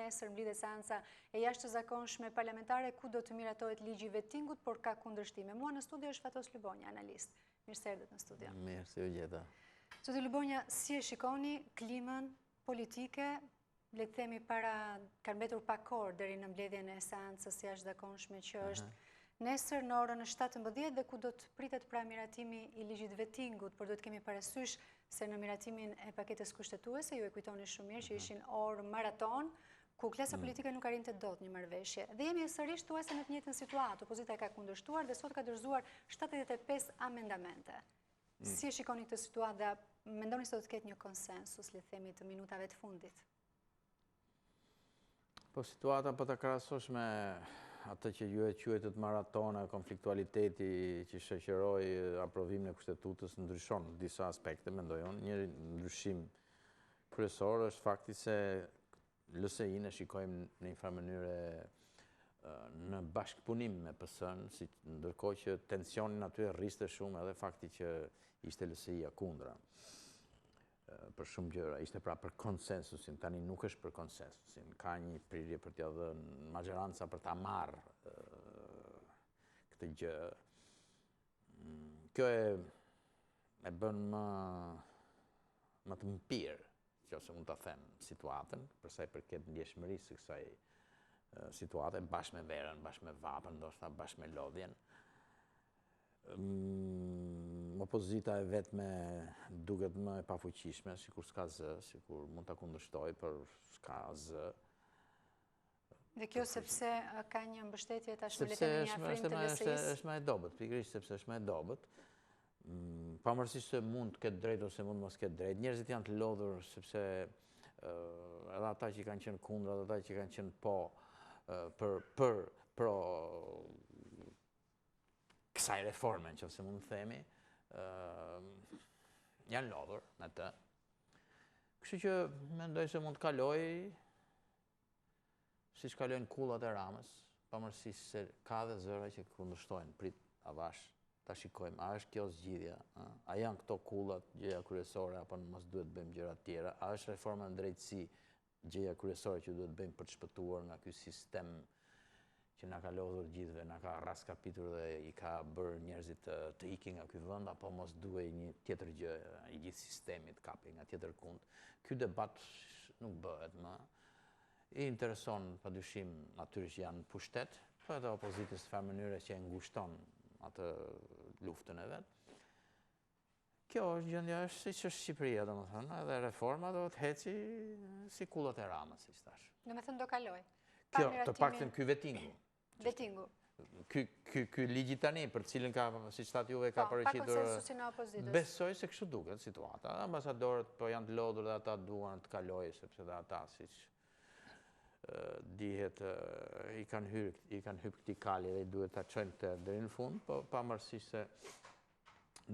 nesër mblidhet seanca e jashtëzakonshme parlamentare ku do të miratohet ligji i vettingut, por ka kundërshtime. Mua në studio është Fatos Lubonja, analist. Mirë se erdhët në studio. Mirë se u gjeta. Zoti Lubonja, si e shikoni klimën politike, le të themi ka mbetur pak orë deri në mbledhjen e seancës jashtëzakonshme që është nesër në orën 17 dhe ku do të pritet pra miratimi i ligjit vettingut, por do të kemi parasysh se në miratimin e paketës kushtetuese, ju e kujtoni shumë mirë që ishin orë maraton, ku klasa politike nuk arrinte dot një marrëveshje. Dhe jemi sërish thuajse në të njëjtën situatë, opozita ka kundërshtuar dhe sot ka dorëzuar 75 amendamente. Si e shikoni këtë situatë dhe mendoni se do të ketë një konsensus, le të themi, të minutave të fundit? Po situata po ta krahasosh me atë që ju e quajtët maratona, konfliktualiteti që shoqëroi aprovimin e kushtetutës ndryshon në disa aspekte, mendoj unë. Një ndryshim kryesor është fakti se LSI-n e shikojmë në një farë mënyrë në bashkëpunim me PS-n, ndërkohë që tensionin aty rriste shumë edhe fakti që ishte LSI-ja kundra. Për shumë gjëra, ishte pra për konsensusin, tani nuk është për konsensusin, ka një prirje për t'ja dhënë majoranca për ta marrë këtë gjë. Kjo e bën më të mpirë, nëse mund ta them situatën, për sa i përket ndjeshmërisë së kësaj situate, bashkë me verën, bashkë me vapën, ndoshta bashkë me lodhjen. Opozita e vetme duket më e pafuqishme, sikur s'ka zë, sikur mund ta kundërshtoj, por s'ka zë. Dhe kjo sepse ka një mbështetje tashmë le të themi një afrim të LSI-s. Është më e dobët, pikërisht sepse është më e dobët. Pavarësisht se mund të ketë drejt ose mund mos ketë drejt, njerëzit janë të lodhur sepse edhe ata që kanë qenë kundër, edhe ata që kanë qenë po pro kësaj reforme, nëse mund të themi, janë lodhur me të. Kështu që mendoj se mund të kaloj siç kalojnë kullat e Ramës, pavarësisht se ka dhe zëra që kundërshtojnë, prit avash. Ta shikojmë, a është kjo zgjidhja? A janë këto kullat gjëja kryesore, apo mos duhet bëjmë gjëra të tjera? A është reforma në drejtësi gjëja kryesore që duhet bëjmë për të shpëtuar nga ky sistem që na ka lodhur gjithëve, na ka raskapitur dhe i ka bërë njerëzit të ikin nga ky vend, apo mos duhej një tjetër gjë, i gjithë sistemi të kapi nga tjetër kund? Ky debat nuk bëhet më. I intereson padyshim atyre që janë në pushtet, po edhe opozitës në farë mënyre që e ngushton atë luftën e vetë. Kjo është gjendja, është siç është Shqipëria, domethënë, edhe reforma do të heci si kullat e Ramës, siç thash. Domethënë do kaloj. Kjo, të paktën ky vettingu. Vettingu. Ky ligji tani, për cilën ka, siç thatë juve, ka paraqitur. Pa konsensusin e opozitës. Besoj se kështu duket situata. Ambasadorët po janë të lodhur dhe ata duan të kalojë, sepse dhe ata siç dihet i kanë hyrë këtij kali dhe duhet ta çojnë këtë deri në fund, po pavarësisht se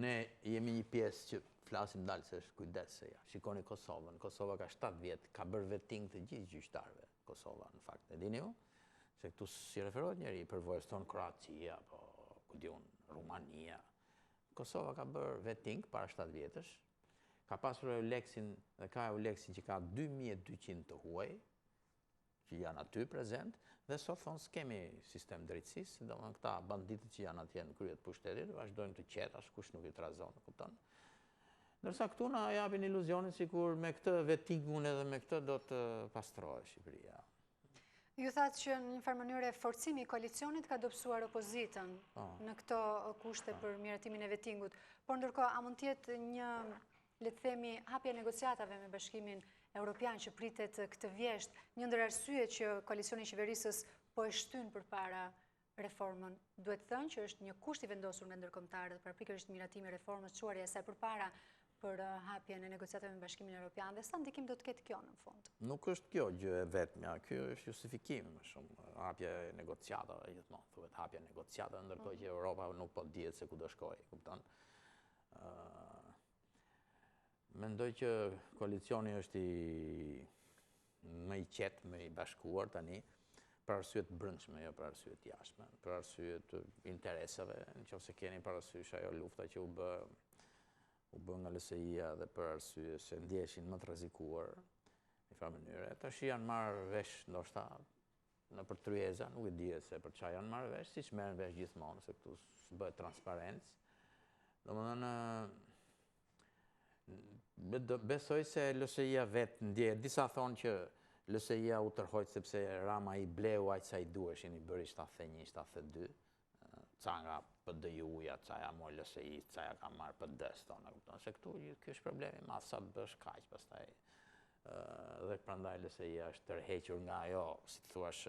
ne jemi një pjesë që flasim dalë se është kujdes se ja. Shikoni Kosovën. Kosova ka 7 vjet, ka bërë vetting të gjithë gjyqtarëve. Kosova në fakt, e dini ju? Se këtu si referohet njëri përvojës tonë Kroacia, apo ku diun, Rumania. Kosova ka bërë vetting para 7 vjetësh. Ka pasur Euleksin dhe ka Euleksin që ka 2200 të huaj, që janë aty prezent, dhe sot thonë s'kemi sistem drejtësisë, domethënë këta banditët që janë atje në krye të pushtetit vazhdojnë të qetë, askush nuk i trazon, kupton? Ndërsa këtu na japin iluzionin sikur me këtë vettingun edhe me këtë do të pastrohet Shqipëria. Ju thatë që në një farë mënyrë forcimi i koalicionit ka dobësuar opozitën në këto kushte për miratimin e vettingut, por ndërkohë a mund të jetë një, le të themi, hapje negociatave me Bashkimin Evropian që pritet këtë vjesht, një ndër arsyet që koalicioni i qeverisës po e shtyn përpara reformën. Duhet thënë që është një kusht i vendosur nga ndërkombëtarët për pikërisht miratimi i reformës, çuarja e saj përpara për hapjen e negociatave me Bashkimin Evropian. Dhe sa ndikim do të ketë kjo në fund? Nuk është kjo gjë e vetmja, ky është justifikim më shumë. Hapja e negociatave, gjithmonë thuhet hapja e negociatave, ndërkohë që Europa nuk po dihet se ku do shkojë, kupton? Mendoj që koalicioni është më i qetë, më i bashkuar tani, për arsye të brendshme, jo për arsye të jashtme, për arsye të interesave, nëse keni parasysh ajo lufta që u bë nga LSI-ja dhe për arsye se ndjeshin më të rrezikuar, në farë mënyre. Tash janë marrë vesh, ndoshta, në për tryeza, nuk e di se për çfarë janë marrë vesh, siç merren vesh gjithmonë, se këtu bëhet transparencë. Domethënë, besoj se LSI-ja vetë ndjehet. Disa thonë që LSI-ja u tërhoq sepse Rama i bleu aq sa i duheshin, i bëri 71, 72. Ca nga PD-ja, ca ja mori LSI, ca ja ka marrë PD-s tonë, kupton se këtu ky është problemi, ma sa bësh kaq, pastaj dhe prandaj LSI-ja është tërhequr nga ajo, si të thuash,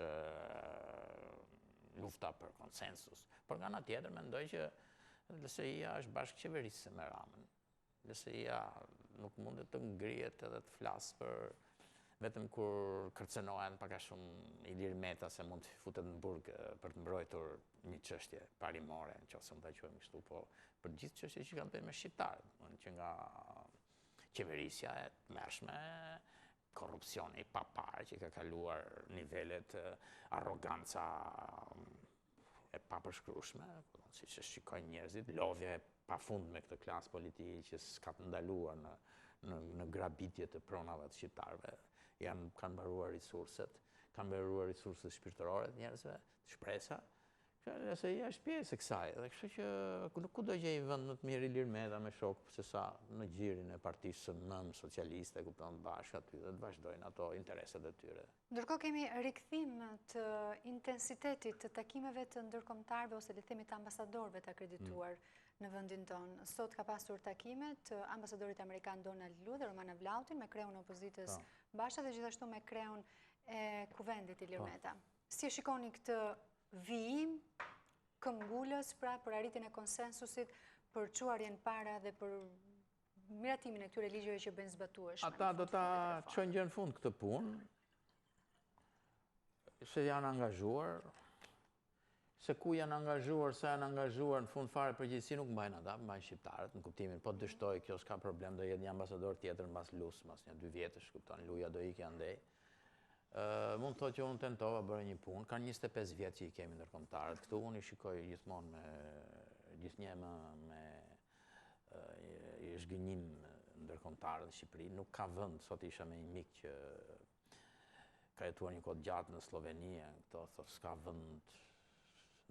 lufta për konsensus. Por nga ana tjetër mendoj që LSI-ja është bashkëqeverisë me Ramën. LSI-ja nuk mundet të ngrihet edhe të flasë për vetëm kur kërcënohen pak a shumë Ilir Meta se mund të futet në burg për të mbrojtur një çështje parimore, nëse mund ta quajmë kështu, po për gjithë çështjet që kanë bërë me shqiptarët, që nga qeverisja e tmerrshme, korrupsioni i papar që ka kaluar nivelet, arroganca e papërshkrueshme, siç e shikojnë njerëzit, lodhja e pafundme këtë klasë politike që s'ka të ndaluar në grabitje të pronave të shqiptarëve. Kanë mbaruar resurset, kanë mbaruar resurset shpirtërore të njerëzve, shpresa. LSI-ja është pjesë e kësaj, dhe kështu që nuk do gjej vend më të mirë Ilir Meta me shokë se sa në gjirin e partisë së socialiste, kupton, bashkë aty dhe të vazhdojnë ato interesat e tyre. Ndërkohë kemi rikthim të intensitetit të takimeve të ndërkombëtarëve ose le të themi të ambasadorëve të akredituar në vendin tonë. Sot ka pasur takime të ambasadorit amerikan Donald Lu dhe Romana Vlautin me kreun e opozitës Basha dhe gjithashtu me kreun e kuvendit Ilir Meta. Si e shikoni këtë vijim këmbgulës pra për arritjen e konsensusit, për çuarjen para dhe për miratimin e këtyre ligjeve që bëjnë zbatueshme? Ata do ta çojnë gjë në fund këtë punë, se janë angazhuar, se ku janë angazhuar, sa janë angazhuar, në fund fare përgjithësi nuk mbajnë ata, mbajnë shqiptarët, në kuptimin, po dështoj, kjo s'ka problem, do jetë një ambasador tjetër mbas Lus, mbas një 2 vjetësh, kupton, Luja do ikë andej. Mund të thotë që unë tentova bërë një punë, kanë 25 vjetë që i kemi ndërkombëtarët këtu, unë i shikoj gjithmonë gjithnjë me zhgënjim ndërkombëtarët në Shqipëri. Nuk ka vend, sot isha me një mik që ka jetuar një kohë gjatë në Sloveni, këto thotë s'ka vend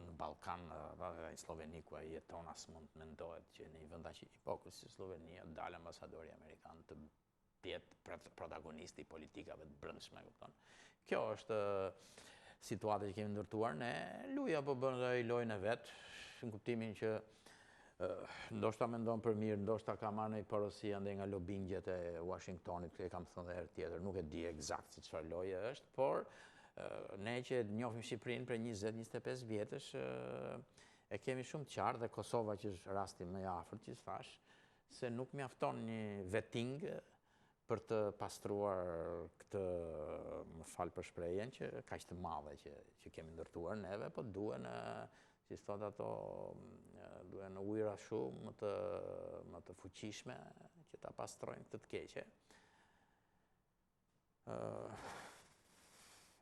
në Ballkan, në Sloveni ku ai jeton, as mund të mendohet që në një vend aq i hipokrit si Slovenia dalë ambasadori amerikan të jetë protagonisti i politikave të brendshme, kupton. Kjo është situata që kemi ndërtuar ne. Luja po bën ai lojën e vet, në kuptimin që ndoshta mendon për mirë, ndoshta ka marrë një porosi ande nga lobingjet e Washingtonit, e kam thënë herë tjetër, nuk e di eksakt se çfarë loje është, por ne që njohim Shqipërinë për 20-25 vjetësh e kemi shumë të qartë, dhe Kosova që është rasti më i afërt që thash, se nuk mjafton një vetting për të pastruar këtë, më fal për shprehjen, që kaq të madhe që kemi ndërtuar neve, po duhen, si thot ato, duhen ujëra shumë më të fuqishme që ta pastrojnë këtë të keqe.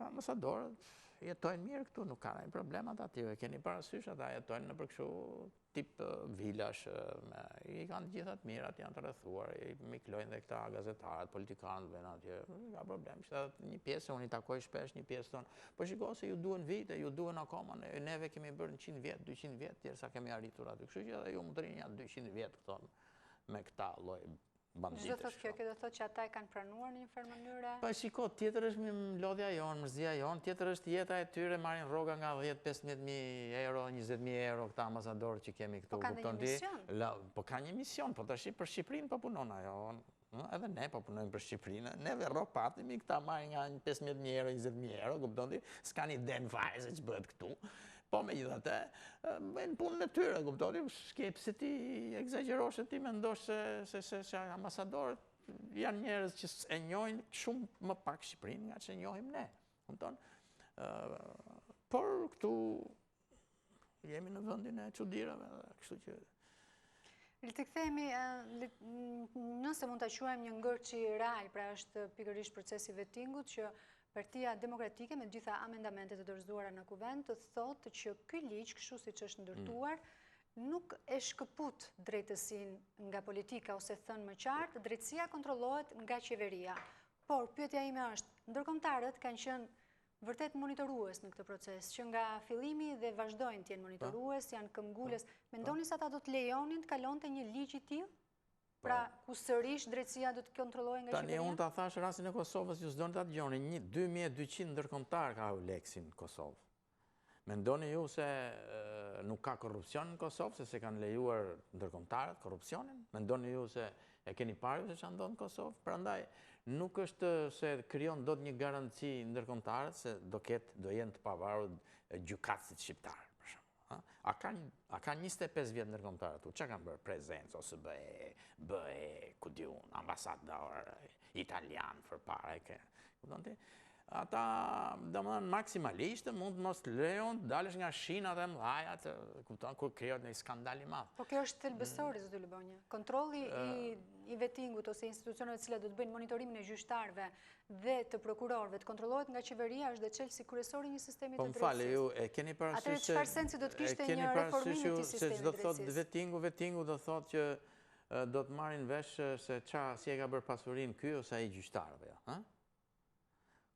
Ambasadorët jetojnë mirë këtu, nuk ka ndonjë problem ata aty, keni parasysh ata jetojnë në për kështu tip vilash, i kanë të gjitha të mirat, janë të rrethuar, i miklojnë dhe këta gazetarët, politikanët vjen atje, nuk ka problem. Një pjesë unë i takoj shpesh, një pjesë tonë, po shiko se ju duhen vite, ju duhen akoma, neve kemi bërë 100 vjet, 200 vjet, derisa kemi arritur aty. Kështu që edhe ju mund të rinja 200 vjet këto me këta lloj banditësh. Çdo thotë kjo do thotë që ata e kanë pranuar në një farë mënyre? Po shiko, tjetër është lodhja jonë, mërzia jonë, tjetër është jeta e tyre, marrin rroga nga 10-15.000 euro, 20.000 euro këta ambasadorë që kemi këtu. Po ka një mision? Po ka një mision, po tash për Shqipërinë po punon ajo. Edhe ne po punojmë për Shqipërinë, neve rro patimi, këta marrin nga 15.000 euro, 20.000 euro, kupton ti, s'kan iden fare se ç'bëhet këtu. Po megjithatë, bëjnë punën e tyre, kuptoni, pse ti egzagerosh ti mendosh se ambasadorët janë njerëz që e njohin shumë më pak Shqipërinë nga që njohim ne, kupton? Por këtu jemi në vendin e çuditërave, kështu që Le të kthehemi, nëse mund ta quajmë një ngërçi real, pra është pikërisht procesi vettingut që Partia Demokratike me gjitha amendamentet e dorëzuara në kuvend të thotë që ky ligj, kështu siç është ndërtuar, nuk e shkëput drejtësinë nga politika, ose thënë më qartë, drejtësia kontrollohet nga qeveria. Por, pyetja ime është, ndërkombëtarët kanë qenë vërtet monitorues në këtë proces, që nga fillimi dhe vazhdojnë të jenë monitorues, janë këmbgulës. Mendoni se ata do të lejonin të kalonte një ligj i tillë? Pra, ku sërish drejtësia do të kontrollohej nga qeveria? Tani unë ta thash rastin e Kosovës, ju s'doni ta dëgjoni, 2200 ndërkombëtar ka Eulexi në Kosovë. Mendoni ju se nuk ka korrupsion në Kosovë, se se kanë lejuar ndërkombëtarët korrupsionin? Mendoni ju se e keni parë se çfarë ndodh në Kosovë? Prandaj nuk është se krijon dot një garanci ndërkombëtarët se do jenë të pavarur gjykatësit shqiptar, për shembull. A ka 25 vjet ndërkombëtarët tu? Çka kanë bërë? Prezencë ose BE, ku diun, ambasador italian përpara kupton ti? Ata, domethënë, maksimalisht mund të mos lejon të dalësh nga shinat e mëdha, kupton, kur krijohet një skandal i madh. Po kjo është thelbësori, zoti Lubonja. Kontrolli i vettingut ose institucioneve të cilat do të bëjnë monitorimin e gjyqtarëve dhe të prokurorëve të kontrollohet nga qeveria është dhe çelësi kryesor i një sistemi të drejtësisë. Po m'fal, ju e keni parasysh se... Atëherë çfarë sensi do të kishte një reformim i këtij sistemi të drejtësisë? Vettingu do thotë që do të marrin vesh se si e ka bërë pasurinë ky ose ai gjyqtarëve, ha?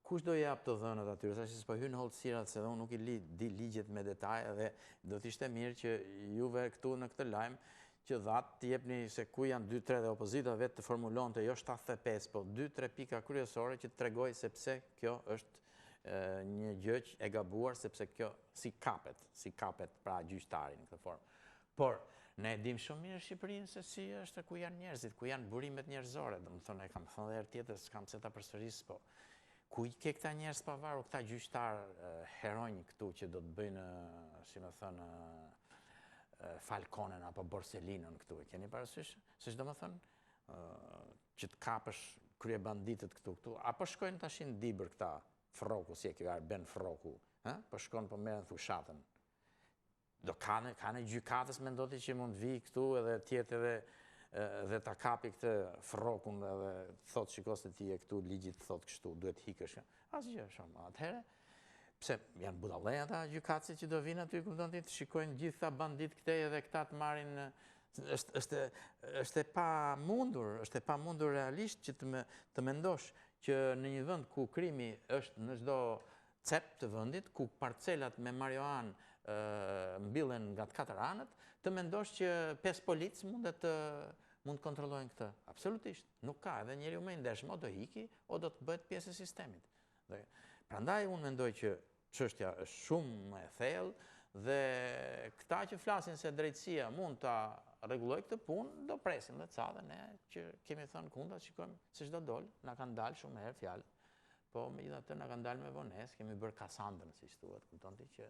Kush do jap të dhënat atyre? Tash s'po hyn hollësirat se unë nuk i di ligjet me detaje dhe do të ishte mirë që juve këtu në këtë lajm që thatë të jepni se ku janë 2-3 dhe opozita vetë të formulonte jo 75, po 2-3 pika kryesore që të tregoj se pse kjo është një gjë e gabuar, sepse kjo si kapet pra gjyqtari në këtë formë. Por ne e dim shumë mirë Shqipërinë se si është ku janë njerëzit, ku janë burimet njerëzore. Domethënë e kam thënë edhe herë tjetër, s'kam se ta përsëris, po ku i ke këta njerëz pavarur, këta gjyqtarë heronj këtu që do të bëjnë, si më thënë, Falconen apo Borselinën këtu, e keni parasysh? Se çdo më thënë, që të kapësh krye banditët këtu, apo shkojnë tashin dibër këta, Froku, si e kjo Ben Froku, po shkojnë po merren fushatën. Do kanë gjykatës mendoti që mund vi këtu edhe tjetë edhe ta kapi këtë Frokun edhe thot shiko se ti e këtu ligjit thot kështu, duhet hikësh. Asgjë shumë. Atëherë, pse janë budallë ata gjykatësit që do vinë aty, kupton ti, të shikojnë gjitha bandit këtej edhe këta të marrin është e pamundur realisht që të mendosh që në një vend ku krimi është në çdo cep të vendit, ku parcelat me marijuanë mbillen nga të katër anët, të mendosh që 5 policë mund të kontrollojnë këtë. Absolutisht. Nuk ka. Edhe njeriu më i ndershëm o do hiki, o do të bëhet pjesë e sistemit. Prandaj unë mendoj që çështja është shumë e thellë dhe këta që flasin se drejtësia mund ta rregullojë këtë punë, do presin dhe ca dhe ne që kemi thënë kundra, shikojmë se çdo dol, na kanë dalë shumë herë fjalë. Po megjithatë na kanë dalë me vonesë, kemi bërë Kasandrën, siç thuhet, kupton ti që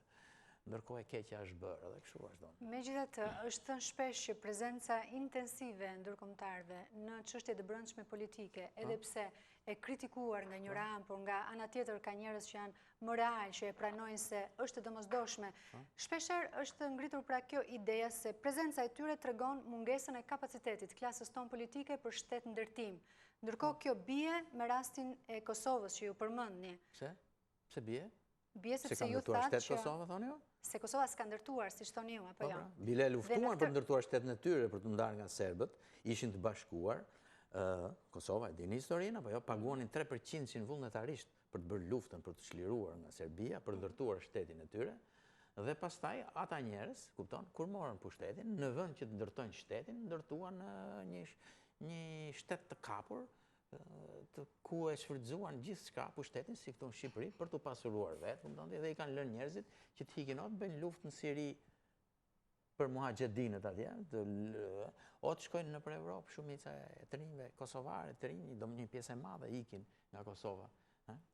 ndërkohë e keqja është bërë edhe kështu vazhdon. Megjithatë, është thënë shpesh që prezenca intensive e ndërkombëtarëve në çështjet e brendshme politike, edhe pse e kritikuar nga njëra anë, por nga ana tjetër ka njerëz që janë më real, që e pranojnë se është e domosdoshme. Shpeshherë është ngritur pra kjo ideja se prezenca e tyre tregon mungesën e kapacitetit klasës tonë politike për shtet ndërtim. Ndërkohë kjo bie me rastin e Kosovës që ju përmendni. Pse bie? Bie sepse se ju thatë që Kosova, thoni ju? Se Kosova s'ka ndërtuar, siç thoni ju, apo jo? Bile luftuan për ndërtuar shtetën e tyre për të ndarë nga serbët, ishin të bashkuar, Kosova e dini historinë, apo jo, paguanin 3% vullnetarisht për të bërë luftën për të çliruar nga Serbia, për të ndërtuar shtetin e tyre, dhe pastaj ata njerëz, kupton, kur morën pushtetin, në vend që të ndërtojnë shtetin, ndërtuan një shtet të kapur, ku e shfrytzuan gjithçka pushtetin si këtu në Shqipëri për të pasuruar vetë, dhe i kanë lënë njerëzit që të hikin o të bëjnë luftë në Siri për muhaxhedinët atje, o të shkojnë nëpër Evropë, shumica e të rinjve kosovare, të rinj, një pjesë e madhe ikin nga Kosova.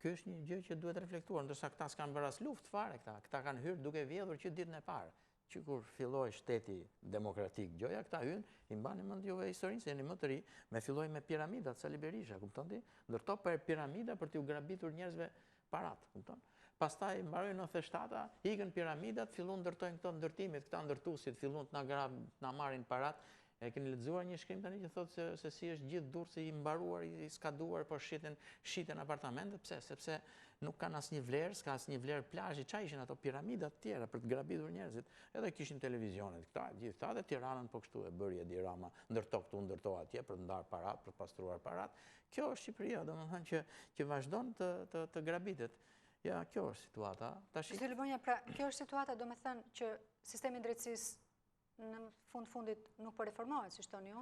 Ky është një gjë që duhet reflektuar, ndërsa këta s'kan bërë as luftë fare këta kanë hyrë duke vjedhur që ditën e parë. Që kur filloi shteti demokratik gjoja, këta hynë, i mbani mend juve historinë, se jeni më të ri, filloi me piramidat, Sali Berisha, kupton ti? Ndërto për piramida për t'ju grabitur njerëzve parat, kupton? Pastaj mbaroi 97-a, ikën piramidat, fillon ndërtojnë këto ndërtimit, këta ndërtuesit fillon të na marrin parat, E keni lexuar një shkrim tani që thotë se si është gjithë Durrësi i mbaruar, i skaduar, por shiten apartamente, pse? Sepse nuk kanë asnjë vlerë, s'ka asnjë vlerë plazhi, çfarë ishin ato piramidat të tjera për të grabitur njerëzit. Edhe kishin televizionet këta, gjithta, dhe Tiranën po kështu e bëri Edi Rama, ndërto këtu, ndërto atje për të ndarë parat, për të pastruar parat. Kjo është Shqipëria, domethënë që vazhdon të grabitet. Ja, kjo është situata. Zoti Lubonja, pra kjo është situata, domethënë që sistemi i drejtësisë në fundit nuk po reformohet, si thoni ju,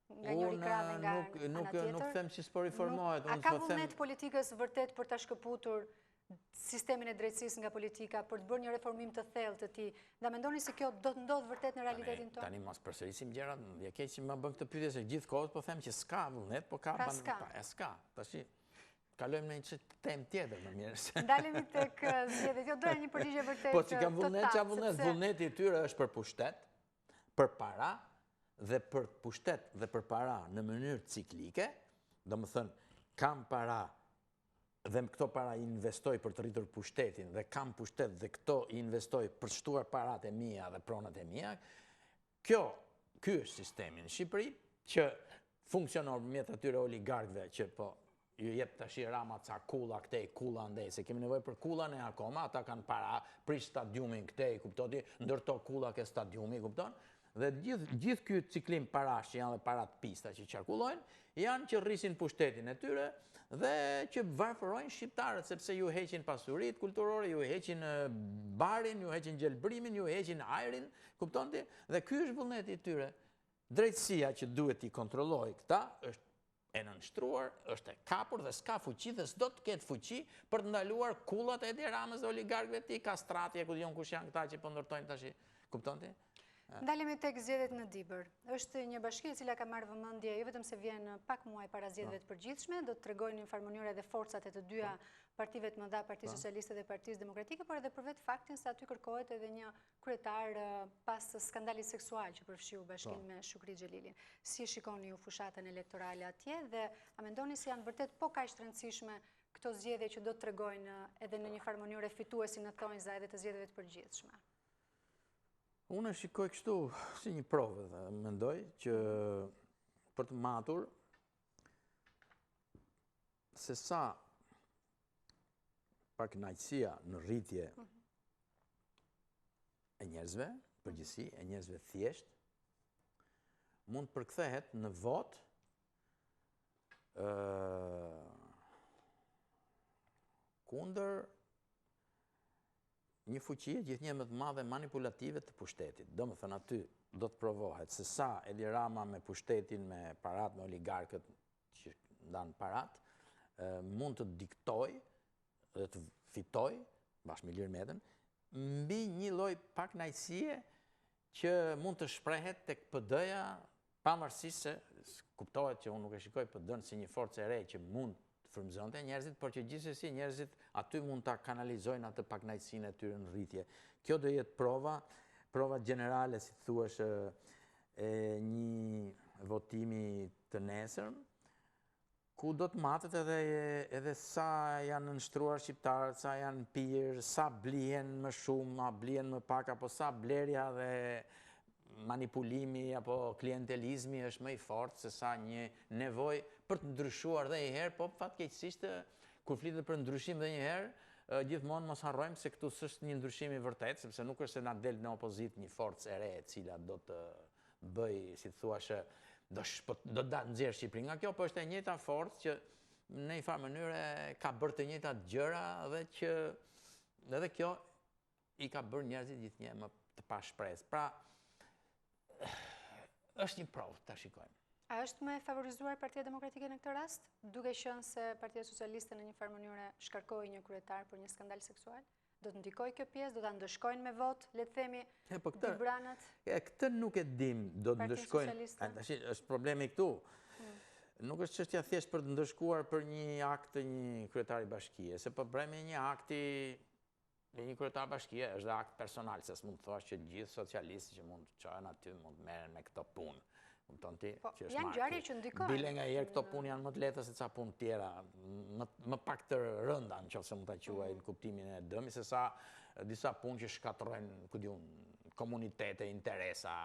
nga njëri krah dhe nga ana tjetër. Nuk them që s'po reformohet. A ka vullnet politikës vërtet për ta shkëputur sistemin e drejtësisë nga politika, për të bërë një reformim të thellë të tij? Dhe mendoni se kjo do të ndodhë vërtet në realitetin tonë? Tani mos përsërisim gjërat, ja keq që më bën këtë pyetje se gjithkohë po them që s'ka vullnet, po ka s'ka. Tash kalojmë në një temë tjetër më mirë. Ndalemi tek zgjedhjet. Jo, doja një përgjigje vërtet. Po që kam vullnet, ç'a vullnet? Vullneti i tyre është për pushtet, për para, dhe për pushtet dhe për para në mënyrë ciklike, domethënë kam para dhe këto para i investoj për të rritur pushtetin dhe kam pushtet dhe këto i investoj për shtuar parat e mia dhe pronat e mia. Ky është sistemi në Shqipëri që funksionon mjet atyre oligarkëve që po ju jep tash Rama ca kulla këtej, kulla andej, se kemi nevojë për kullan e akoma, ata kanë para, prish stadiumin këtej, kuptoni, ndërto kulla ke stadiumi, kupton? Dhe gjithë ky ciklim parash që janë dhe parat pista që qarkullojnë, janë që rrisin pushtetin e tyre dhe që varfërojnë shqiptarët, sepse ju heqin pasurit kulturore, ju heqin barin, ju heqin gjelbrimin, ju heqin ajrin, kuptonti? Dhe ky është vullneti i tyre. Drejtësia që duhet i kontrollojë këta është e nënshtruar, është e kapur dhe s'ka fuqi dhe s'do të ketë fuqi për të ndaluar kullat e Edi Ramës dhe oligarkëve të tij, Kastrati, ku diun kush janë këta që po ndërtojnë tash, kuptonti? Ndalemi tek zgjedhjet në Dibër. Është një bashki e cila ka marrë vëmendje jo vetëm se vjen pak muaj para zgjedhjeve të përgjithshme, do të tregojnë në një farë mënyrë edhe forcat e të dyja partive të mëdha, Partisë Socialiste dhe Partisë Demokratike, por edhe për vetë faktin se aty kërkohet edhe një kryetar pas skandalit seksual që përfshiu bashkinë me Shukri Xhelilin. Si e shikoni ju fushatën elektorale atje dhe a mendoni se janë vërtet po kaq të rëndësishme këto zgjedhje që do të tregojnë edhe në një farë mënyrë fituesin në thonjza edhe të zgjedhjeve të përgjithshme? Unë shikoj kështu si një provë dhe mendoj që për të matur se sa pak kënaqësia në rritje e njerëzve, përgjithësi, e njerëzve thjesht, mund përkthehet në vot kundër një fuqie gjithnjë më të madhe manipulative të pushtetit. Domethënë aty do të provohet se sa Edi Rama me pushtetin, me parat, me oligarkët që ndanë parat, mund të diktoj dhe të fitoj, bashkë me Ilir Metën, mbi një lloj pakënaqësie që mund të shprehet tek PD-ja, pavarësisht se kuptohet që unë nuk e shikoj PD-n si një forcë e re që mund frymëzonte njerëzit, por që gjithsesi njerëzit aty mund ta kanalizojnë atë pakënaqësinë e tyre në rritje. Kjo do jetë prova gjenerale, si thuash, e një votimi të nesërm, ku do të matet edhe sa janë nënshtruar shqiptarët, sa janë pirë, sa blihen më shumë, a blihen më pak, apo sa blerja dhe manipulimi apo klientelizmi është më i fortë se sa një nevojë për të ndryshuar dhe një herë, po fatkeqësisht kur flitet për ndryshim dhe një herë, gjithmonë mos harrojmë se këtu s'është një ndryshim i vërtet, sepse nuk është se na del në opozit një forcë e re e cila do të bëj, si thuash, do të nxjerrë Shqipërinë nga kjo, po është e njëjta forcë që në një farë mënyrë ka bërë të njëjtat gjëra dhe që edhe kjo i ka bërë njerëzit gjithnjë më të pashpresë. Pra, është një provë, ta shikojmë. A është me favorizuar Partia Demokratike në këtë rast, duke qenë se Partia Socialiste në një farë mënyrë shkarkoi një kryetar për një skandal seksual? Do të ndikojë kjo pjesë, do ta ndëshkojnë me vot, le të themi, Dibranët? Këtë nuk e dim, do të ndëshkojnë. Tash është problemi këtu. Nuk është çështja thjesht për të ndëshkuar për një akt të një kryetari bashkie, se problemi një akti në një kryetar bashkie është dhe akt personal, se s'mund të thuash që gjithë socialistë që mund të çojnë aty mund të merren me këto punë. Kupton ti? Po, janë ngjarje që ndikojnë. Bile nga herë këto punë janë më të lehta se ca punë tjera, më pak të rënda, nëse mund ta quaj në kuptimin e dëmi, se sa disa punë që shkatërrojnë, ku diun, komunitete, interesa,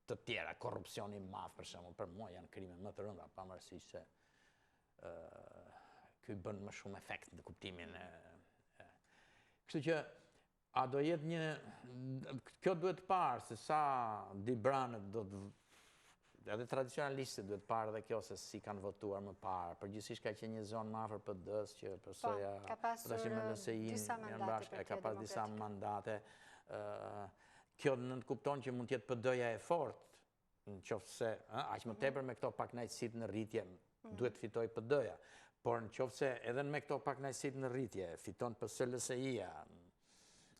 të tjera, korrupsioni i madh për shembull, për mua janë krime më të rënda, pavarësisht se ky bën më shumë efekt në kuptimin e. Kështu që a do jetë kjo duhet parë se sa Dibranët do të edhe tradicionalistët duhet parë dhe kjo se si kanë votuar më parë. Përgjithsisht ka qenë një zonë më afër PD-s që përsoja ka pasur disa mandate ka pas disa mandate. Kjo nënkupton që mund të jetë PD-ja e fortë, nëse aq më tepër me këto pakënaqësitë në rritje duhet fitoj PD-ja. Por nëse edhe me këto pakënaqësitë në rritje fiton PSLSI-ja,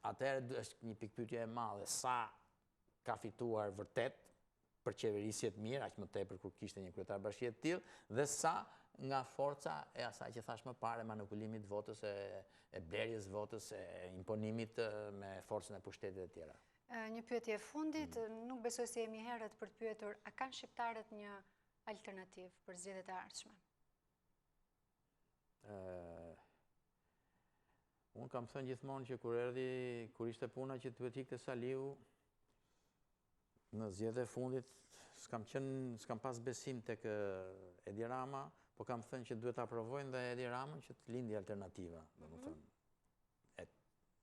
atëherë është një pikpyetje e madhe sa ka fituar vërtet për qeverisje të mirë, aq më tepër kur kishte një kryetar bashkie të tillë, dhe sa nga forca e asaj që thash më parë, manipulimit votës, e blerjes votës, e imponimit me forcën e pushtetit e tjera. Një pyetje e fundit, nuk besoj se jemi herët për të pyetur, a kanë shqiptarët një alternativë për zgjedhjet e ardhshme? Unë kam thënë gjithmonë që kur ishte puna që duhet ikte Saliu, në zgjedhjet e fundit s'kam pas besim tek Edi Rama, po kam thënë që duhet aprovojnë dhe Edi Ramën që të lindi alternativa, domethënë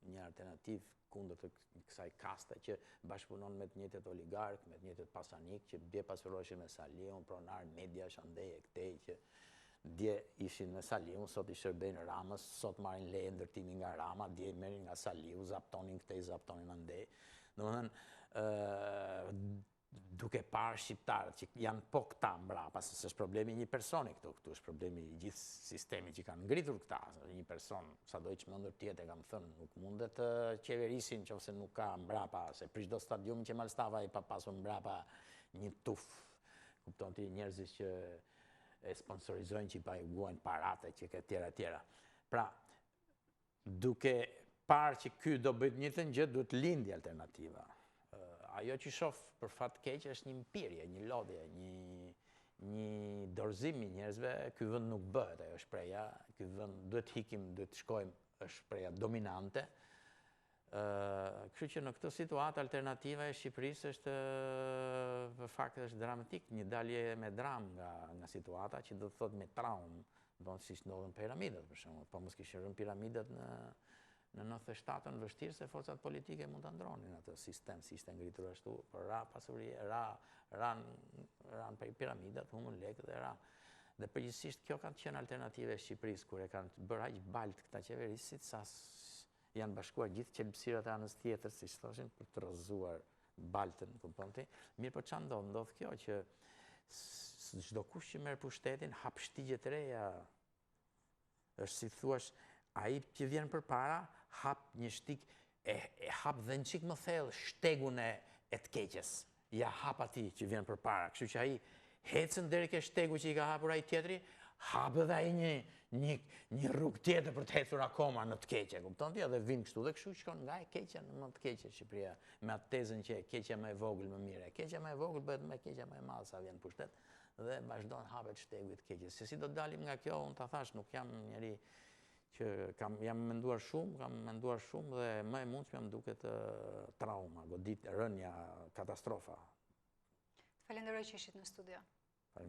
një alternativë kundër të kësaj kaste që bashkëpunon me të njëjtet oligark, me të njëjtet pasanik që dje pasuroheshin me Saliun, pronar media shandej e këtej që dje ishin me Saliun, sot i shërbejnë Ramës, sot marrin leje ndërtimi nga Rama, dje merrin nga Saliu, zaptonin këtej, zaptonin andej. Domethënë duke parë shqiptarët që janë po këta mbrapa, se është problemi një personi këtu është problemi i gjithë sistemi që kanë ngritur këta. Një person, sado i çmendur tjetër, kam thënë, nuk mundet të qeverisin nëse nuk ka mbrapa, se prish do stadiumin që Malstava i pa pasur mbrapa një tuf, kupton ti, njerëzit që e sponsorizojnë, që i paguajnë parate, që ke tjera. Pra, duke parë që ky do bëjt njëjtën gjë, duhet lindi alternativa. Ajo që shoh për fat keq është një mpirje, një lodhje, një dorëzim i njerëzve, ky vend nuk bëhet ajo shpreha, ky vend duhet hikim, duhet shkojmë, është shpreha dominante. Kështu që në këtë situatë alternativa e Shqipërisë është për fakt është dramatik, një dalje me dramë nga situata që do të thotë me traumë, do si ndodhen piramidat për shembull, po mos kishin rënë piramidat në 97-ën vështirë se forcat politike mund të ndronin atë sistem, si ishte ngritur ashtu, por ra pasuri, ranë për piramidat, humën lekë dhe ra. Dhe përgjithsisht kjo kanë qenë alternative e Shqipërisë, kur e kanë bërë aq balt këta qeverisit, sa janë bashkuar gjithë qelbësirat e anës tjetër, si thoshin, për të rrëzuar baltën, kupton ti? Mirë, po çfarë ndodh? Ndodh kjo që çdo kush që merr pushtetin hap shtigje të reja. Është si thuash, ai që vjen përpara hap një shtig, e hap dhe një qik më thellë shtegun e të keqes. Ja hap ati që vjen përpara. Kështu që ai hecën deri ke shtegu që i ka hapur ai tjetri, hap edhe ai një rrugë tjetër për të hecur akoma në të keqe, kupton ti? Edhe vin kështu dhe kështu shkon nga e keqja në më të keqe Shqipëria, me atë tezën që keqja më e vogël më mirë. Keqja më e vogël bëhet më keqja më e madhe sa vjen pushtet dhe vazhdon hapet shtegu i të keqes. Se si do dalim nga kjo, unë ta thash, nuk jam njeri që jam menduar shumë dhe më e mundshme më duket trauma, godit, rënja, katastrofa. Falenderoj që ishit në studio.